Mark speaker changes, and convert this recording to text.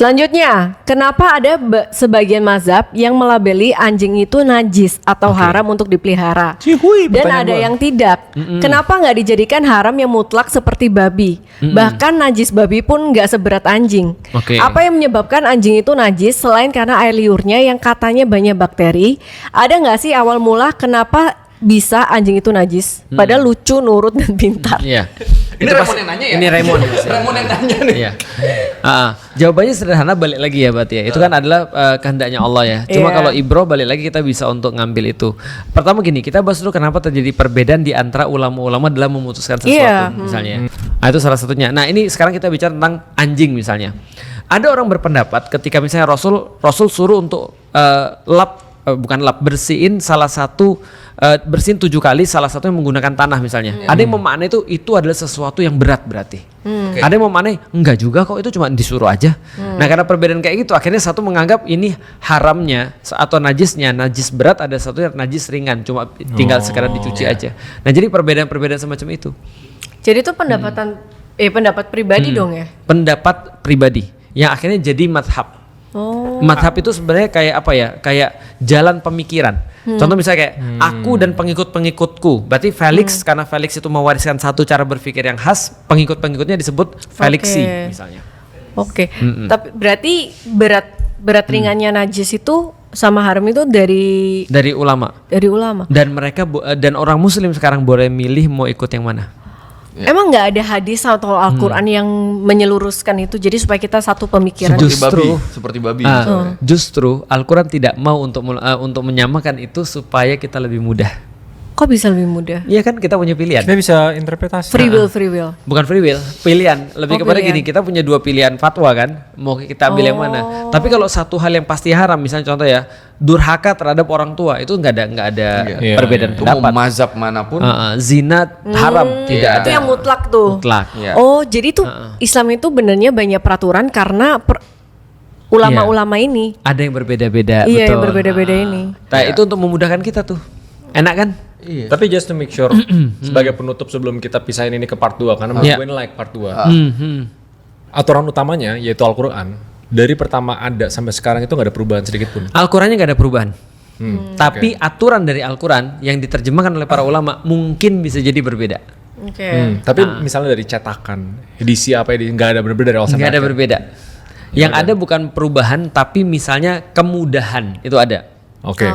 Speaker 1: Selanjutnya, kenapa ada sebagian mazhab yang melabeli anjing itu najis atau haram untuk dipelihara? Dan ada yang tidak. Kenapa nggak dijadikan haram yang mutlak seperti babi? Bahkan najis babi pun nggak seberat anjing. Apa yang menyebabkan anjing itu najis selain karena air liurnya yang katanya banyak bakteri? Ada nggak sih awal mula kenapa bisa anjing itu najis? Padahal lucu, nurut, dan pintar.
Speaker 2: Iya.
Speaker 3: Ini Raymond yang nanya ya?
Speaker 2: Ini Raymond.
Speaker 3: Raymond yang nanya nih.
Speaker 2: Iya. Jawabannya sederhana, balik lagi ya berarti ya. Itu kan adalah kehendaknya Allah ya. Cuma kalau ibroh balik lagi kita bisa untuk ngambil itu. Pertama gini, kita bahas dulu kenapa terjadi perbedaan di antara ulama-ulama dalam memutuskan sesuatu misalnya. Nah, itu salah satunya. Nah, ini sekarang kita bicara tentang anjing misalnya. Ada orang berpendapat ketika misalnya Rasul suruh untuk bersihin salah satu bersihin 7 kali, salah satunya menggunakan tanah misalnya. Ada yang memaknai itu adalah sesuatu yang berat berarti. Ada yang memaknai enggak juga kok, itu cuma disuruh aja. Nah, karena perbedaan kayak gitu akhirnya satu menganggap ini haramnya atau najisnya najis berat, ada satu yang najis ringan, cuma tinggal sekadar dicuci aja. Nah, jadi perbedaan-perbedaan semacam itu.
Speaker 1: Jadi itu pendapat pribadi dong ya?
Speaker 2: Pendapat pribadi yang akhirnya jadi madhab. Madhab itu sebenarnya kayak apa ya? Kayak jalan pemikiran. Contoh misalnya kayak aku dan pengikut-pengikutku. Berarti Felix karena Felix itu mewariskan satu cara berpikir yang khas, pengikut-pengikutnya disebut Felixi misalnya.
Speaker 1: Tapi berarti berat ringannya najis itu sama haram itu dari
Speaker 2: ulama.
Speaker 1: Dari ulama.
Speaker 2: Dan mereka dan orang muslim sekarang boleh milih mau ikut yang mana.
Speaker 1: Emang nggak ada hadis atau Al-Quran yang menyeluruskan itu jadi supaya kita satu pemikiran?
Speaker 3: Seperti babi.
Speaker 2: Justru Al-Quran tidak mau untuk menyamakan itu supaya kita lebih mudah.
Speaker 1: Kok bisa lebih mudah?
Speaker 2: Iya kan, kita punya pilihan.
Speaker 4: Kita bisa interpretasi.
Speaker 1: Free will.
Speaker 2: Bukan free will, pilihan. Lebih kepada gini, kita punya 2 pilihan fatwa kan, mau kita ambil yang mana. Tapi kalau satu hal yang pasti haram, misalnya contoh ya, durhaka terhadap orang tua, itu nggak ada perbedaan pendapat.
Speaker 3: Mau mazhab manapun.
Speaker 2: Zina haram, tidak ada.
Speaker 1: Itu yang mutlak tuh.
Speaker 2: Mutlak.
Speaker 1: Oh, jadi tuh Islam itu benernya banyak peraturan karena ulama-ulama ini.
Speaker 2: Ada yang berbeda-beda.
Speaker 1: Iya,
Speaker 2: betul.
Speaker 1: yang berbeda-beda ini.
Speaker 2: Nah, itu untuk memudahkan kita tuh. Enak kan?
Speaker 4: Iya. Tapi just to make sure sebagai penutup sebelum kita pisahin ini ke part 2 karena menurut gue ini like part 2. Aturan utamanya yaitu Al-Quran dari pertama ada sampai sekarang itu nggak ada perubahan sedikit pun.
Speaker 2: Al-Qurannya nggak ada perubahan. Tapi aturan dari Al-Quran yang diterjemahkan oleh para ulama mungkin bisa jadi berbeda.
Speaker 4: Tapi misalnya dari cetakan, edisi apa ini nggak ada berbeda dari awal sampai
Speaker 2: Nggak ada
Speaker 4: akhir.
Speaker 2: berbeda. Yang ada bukan perubahan tapi misalnya kemudahan itu ada.
Speaker 4: Oke.